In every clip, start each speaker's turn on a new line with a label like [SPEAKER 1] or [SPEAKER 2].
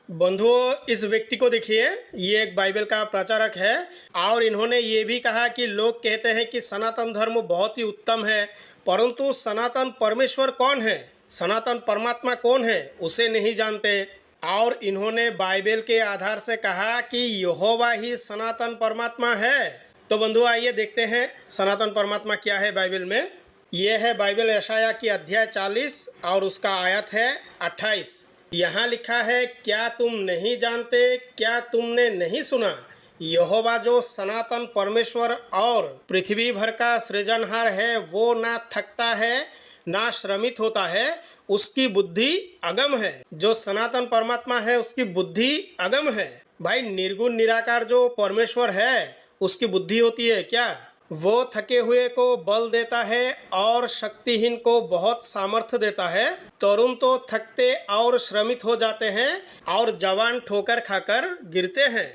[SPEAKER 1] बंधुओं, इस व्यक्ति को देखिए। ये एक बाइबल का प्रचारक है और इन्होंने ये भी कहा कि लोग कहते हैं कि सनातन धर्म बहुत ही उत्तम है, परंतु सनातन परमेश्वर कौन है, सनातन परमात्मा कौन है, उसे नहीं जानते। और इन्होंने बाइबल के आधार से कहा कि यहोवा ही सनातन परमात्मा है। तो बंधुओं, आइए देखते हैं सनातन परमात्मा क्या है बाइबल में। यह है बाइबल यशाया की अध्याय 40 और उसका आयत है 28। यहाँ लिखा है, क्या तुम नहीं जानते, क्या तुमने नहीं सुना, यहोवा जो सनातन परमेश्वर और पृथ्वी भर का सृजनहार है, वो ना थकता है ना श्रमित होता है, उसकी बुद्धि अगम है। जो सनातन परमात्मा है उसकी बुद्धि अगम है। भाई, निर्गुण निराकार जो परमेश्वर है उसकी बुद्धि होती है क्या? वो थके हुए को बल देता है और शक्तिहीन को बहुत सामर्थ्य देता है। तरुण तो थकते और श्रमित हो जाते हैं और जवान ठोकर खाकर गिरते हैं,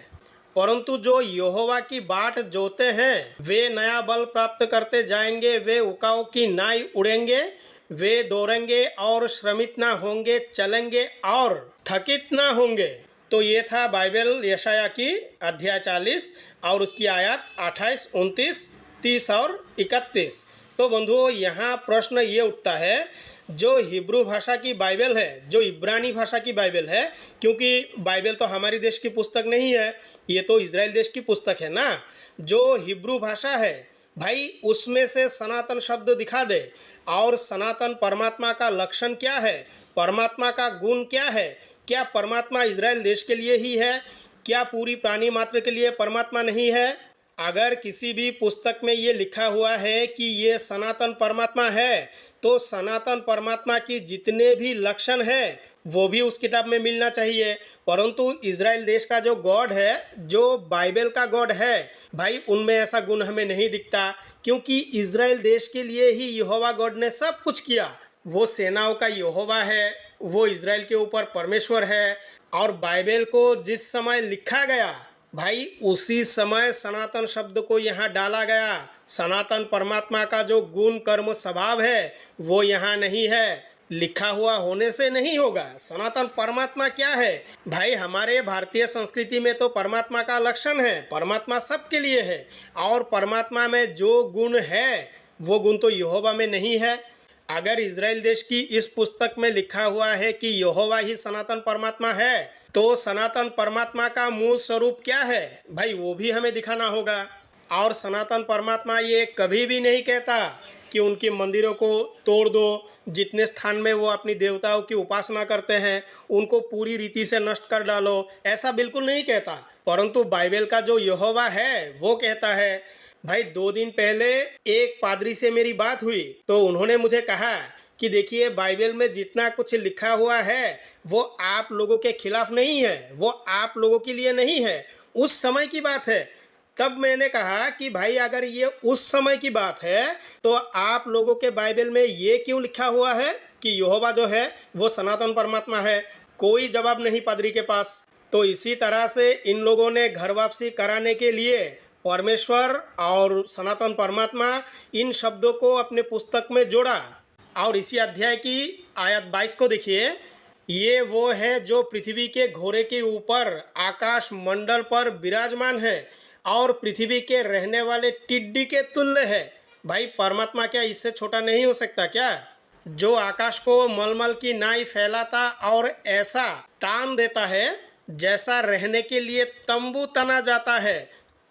[SPEAKER 1] परंतु जो यहोवा की बाट जोते हैं वे नया बल प्राप्त करते जाएंगे। वे उकाओं की नाई उड़ेंगे, वे दौड़ेंगे और श्रमित ना होंगे, चलेंगे और थकित ना होंगे। तो ये था बाइबल यशाया की अध्याय 40 और उसकी आयत 28, 29, 30 और 31। तो बंधुओं, यहाँ प्रश्न ये उठता है, जो हिब्रू भाषा की बाइबल है, जो इब्रानी भाषा की बाइबल है, क्योंकि बाइबल तो हमारी देश की पुस्तक नहीं है, ये तो इजराइल देश की पुस्तक है ना। जो हिब्रू भाषा है भाई, उसमें से सनातन शब्द दिखा दे और सनातन परमात्मा का लक्षण क्या है, परमात्मा का गुण क्या है। क्या परमात्मा इजराइल देश के लिए ही है? क्या पूरी प्राणी मात्र के लिए परमात्मा नहीं है? अगर किसी भी पुस्तक में ये लिखा हुआ है कि ये सनातन परमात्मा है, तो सनातन परमात्मा की जितने भी लक्षण हैं वो भी उस किताब में मिलना चाहिए। परंतु इजराइल देश का जो गॉड है, जो बाइबल का गॉड है भाई, उनमें ऐसा गुण हमें नहीं दिखता, क्योंकि इजराइल देश के लिए ही यहोवा गॉड ने सब कुछ किया। वो सेनाओं का यहोवा है, वो इजराइल के ऊपर परमेश्वर है। और बाइबल को जिस समय लिखा गया भाई, उसी समय सनातन शब्द को यहाँ डाला गया। सनातन परमात्मा का जो गुण कर्म स्वभाव है वो यहाँ नहीं है, लिखा हुआ होने से नहीं होगा। सनातन परमात्मा क्या है भाई? हमारे भारतीय संस्कृति में तो परमात्मा का लक्षण है, परमात्मा सबके लिए है, और परमात्मा में जो गुण है वो गुण तो यहोवा में नहीं है। अगर इजराइल देश की इस पुस्तक में लिखा हुआ है कि यहोवा ही सनातन परमात्मा है, तो सनातन परमात्मा का मूल स्वरूप क्या है भाई, वो भी हमें दिखाना होगा। और सनातन परमात्मा ये कभी भी नहीं कहता कि उनके मंदिरों को तोड़ दो, जितने स्थान में वो अपनी देवताओं की उपासना करते हैं उनको पूरी रीति से नष्ट कर डालो, ऐसा बिल्कुल नहीं कहता। परंतु बाइबल का जो यहोवा है वो कहता है। भाई, 2 दिन पहले एक पादरी से मेरी बात हुई, तो उन्होंने मुझे कहा कि देखिए, बाइबल में जितना कुछ लिखा हुआ है वो आप लोगों के खिलाफ नहीं है, वो आप लोगों के लिए नहीं है, उस समय की बात है। तब मैंने कहा कि भाई, अगर ये उस समय की बात है तो आप लोगों के बाइबल में ये क्यों लिखा हुआ है कि यहोवा जो है वो सनातन परमात्मा है? कोई जवाब नहीं पादरी के पास। तो इसी तरह से इन लोगों ने घर वापसी कराने के लिए परमेश्वर और सनातन परमात्मा इन शब्दों को अपने पुस्तक में जोड़ा। और इसी अध्याय की आयत 22 को देखिए। ये वो है जो पृथ्वी के घोरे के ऊपर आकाश मंडल पर विराजमान है और पृथ्वी के रहने वाले टिड्डी के तुल्य है। भाई, परमात्मा क्या इससे छोटा नहीं हो सकता क्या? जो आकाश को मलमल की नाई फैलाता और ऐसा तान देता है जैसा रहने के लिए तंबू तना जाता है,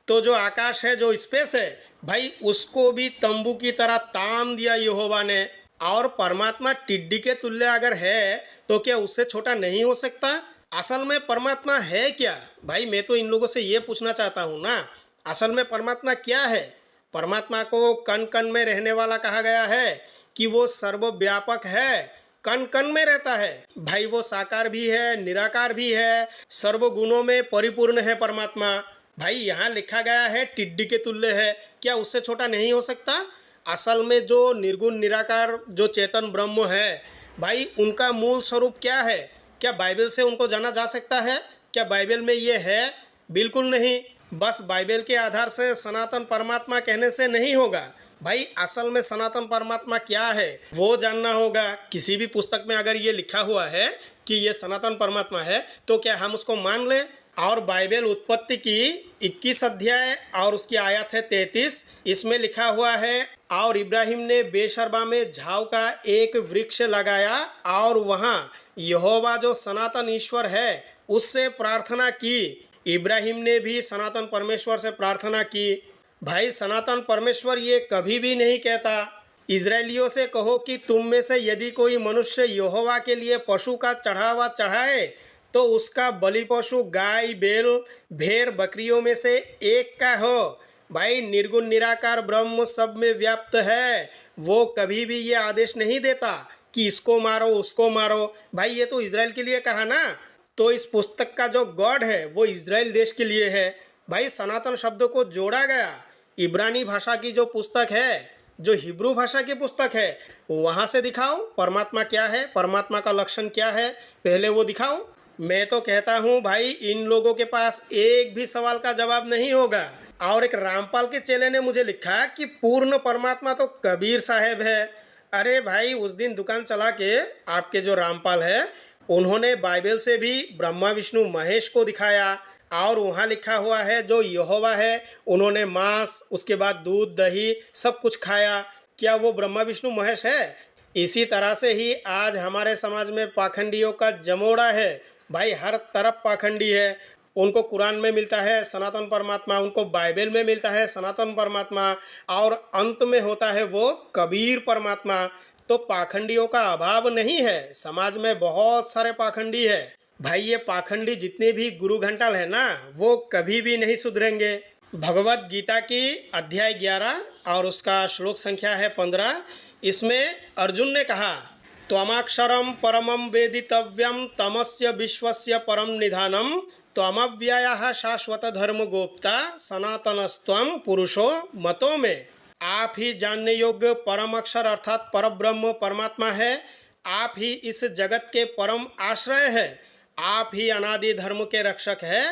[SPEAKER 1] तो जो आकाश है, जो स्पेस है भाई, उसको भी तंबू की तरह तान दिया यहोवा ने। और परमात्मा टिड्डी के तुल्य अगर है तो क्या उससे छोटा नहीं हो सकता? असल में परमात्मा है क्या भाई? मैं तो इन लोगों से ये पूछना चाहता हूँ ना, असल में परमात्मा क्या है? परमात्मा को कण कण में रहने वाला कहा गया है कि वो सर्वव्यापक है, कण कण में रहता है। भाई, वो साकार भी है, निराकार भी है, सर्वगुणों में परिपूर्ण है परमात्मा। भाई, यहाँ लिखा गया है टिड्डी के तुल्य है, क्या उससे छोटा नहीं हो सकता? असल में जो निर्गुण निराकार जो चेतन ब्रह्म है भाई, उनका मूल स्वरूप क्या है? क्या बाइबल से उनको जाना जा सकता है? क्या बाइबल में ये है? बिल्कुल नहीं। बस बाइबल के आधार से सनातन परमात्मा कहने से नहीं होगा भाई। असल में सनातन परमात्मा क्या है वो जानना होगा। किसी भी पुस्तक में अगर ये लिखा हुआ है कि ये सनातन परमात्मा है, तो क्या हम उसको मान लें? और बाइबल उत्पत्ति की 21 अध्याय और उसकी आयत है 33, इसमें लिखा हुआ है, और इब्राहिम ने बेशर्बा में झाव का एक वृक्ष लगाया और वहाँ यहोवा जो सनातन ईश्वर है उससे प्रार्थना की। इब्राहिम ने भी सनातन परमेश्वर से प्रार्थना की। भाई, सनातन परमेश्वर ये कभी भी नहीं कहता इजरायलियों से कहो कि तुम में से यदि कोई मनुष्य यहोवा के लिए पशु का चढ़ावा चढ़ाए तो उसका बलि पशु गाय, बैल, भेड़, बकरियों में से एक का हो। भाई, निर्गुण निराकार ब्रह्म सब में व्याप्त है, वो कभी भी ये आदेश नहीं देता कि इसको मारो उसको मारो। भाई, ये तो इजराइल के लिए कहा ना, तो इस पुस्तक का जो गॉड है वो इजराइल देश के लिए है। भाई, सनातन शब्द को जोड़ा गया इब्रानी भाषा की जो पुस्तक है, जो हिब्रू भाषा की पुस्तक है, वहाँ से दिखाओ परमात्मा क्या है, परमात्मा का लक्षण क्या है, पहले वो दिखाओ। मैं तो कहता हूँ भाई, इन लोगों के पास एक भी सवाल का जवाब नहीं होगा। और एक रामपाल के चेले ने मुझे लिखा कि पूर्ण परमात्मा तो कबीर साहब है। अरे भाई, उस दिन दुकान चला के आपके जो रामपाल है उन्होंने बाइबल से भी ब्रह्मा विष्णु महेश को दिखाया, और वहाँ लिखा हुआ है जो यहोवा है उन्होंने मांस, उसके बाद दूध दही सब कुछ खाया। क्या वो ब्रह्मा विष्णु महेश है? इसी तरह से ही आज हमारे समाज में पाखंडियों का जमोड़ा है। भाई, हर तरफ पाखंडी है। उनको कुरान में मिलता है सनातन परमात्मा, उनको बाइबल में मिलता है सनातन परमात्मा, और अंत में होता है वो कबीर परमात्मा। तो पाखंडियों का अभाव नहीं है, समाज में बहुत सारे पाखंडी है। भाई, ये पाखंडी जितने भी गुरु घंटाल है ना, वो कभी भी नहीं सुधरेंगे। भगवत गीता की अध्याय 11 और उसका श्लोक संख्या है 15, इसमें अर्जुन ने कहा, त्वमक्षरम परमं वेदितव्यम तमस्य विश्वस्य परम निधानम त्वमव्ययः शाश्वत धर्म गोप्ता सनातनस्त्वं पुरुषो मतो में। आप ही जानने योग्य परम अक्षर अर्थात परब्रह्म परमात्मा है। आप ही इस जगत के परम आश्रय है। आप ही अनादि धर्म के रक्षक है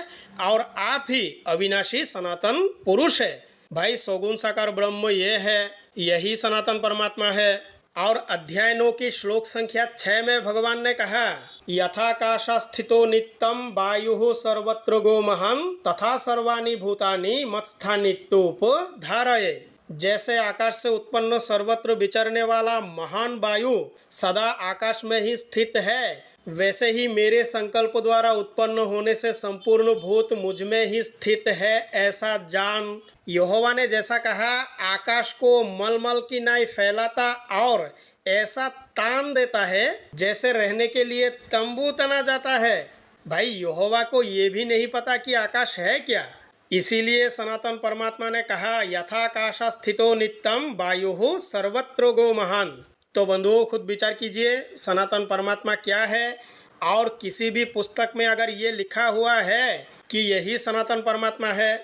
[SPEAKER 1] और आप ही अविनाशी सनातन पुरुष है। भाई, सगुण साकार ब्रह्म ये है, यही सनातन परमात्मा है। और अध्याय 9 की श्लोक संख्या 6 में भगवान ने कहा, यथाकाशा स्थितो नित्यम वायु सर्वत्र गो महान तथा सर्वाणि भूतानि मत्स्थानित्योप धारये। जैसे आकाश से उत्पन्न सर्वत्र विचरने वाला महान वायु सदा आकाश में ही स्थित है, वैसे ही मेरे संकल्प द्वारा उत्पन्न होने से संपूर्ण भूत मुझ में ही स्थित है, ऐसा जान। यहोवा ने जैसा कहा, आकाश को मलमल की नाई फैलाता और ऐसा तान देता है जैसे रहने के लिए तंबू तना जाता है। भाई, यहोवा को ये भी नहीं पता कि आकाश है क्या। इसीलिए सनातन परमात्मा ने कहा, यथाकाशा स्थितो नित्यम वायु सर्वत्र गो महान। तो बंधुओं, खुद विचार कीजिए सनातन परमात्मा क्या है। और किसी भी पुस्तक में अगर ये लिखा हुआ है कि यही सनातन परमात्मा है,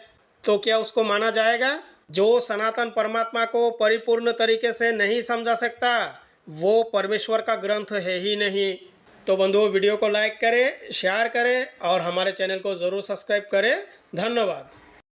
[SPEAKER 1] तो क्या उसको माना जाएगा? जो सनातन परमात्मा को परिपूर्ण तरीके से नहीं समझा सकता, वो परमेश्वर का ग्रंथ है ही नहीं। तो बंधुओं, वीडियो को लाइक करें, शेयर करें और हमारे चैनल को ज़रूर सब्सक्राइब करें। धन्यवाद।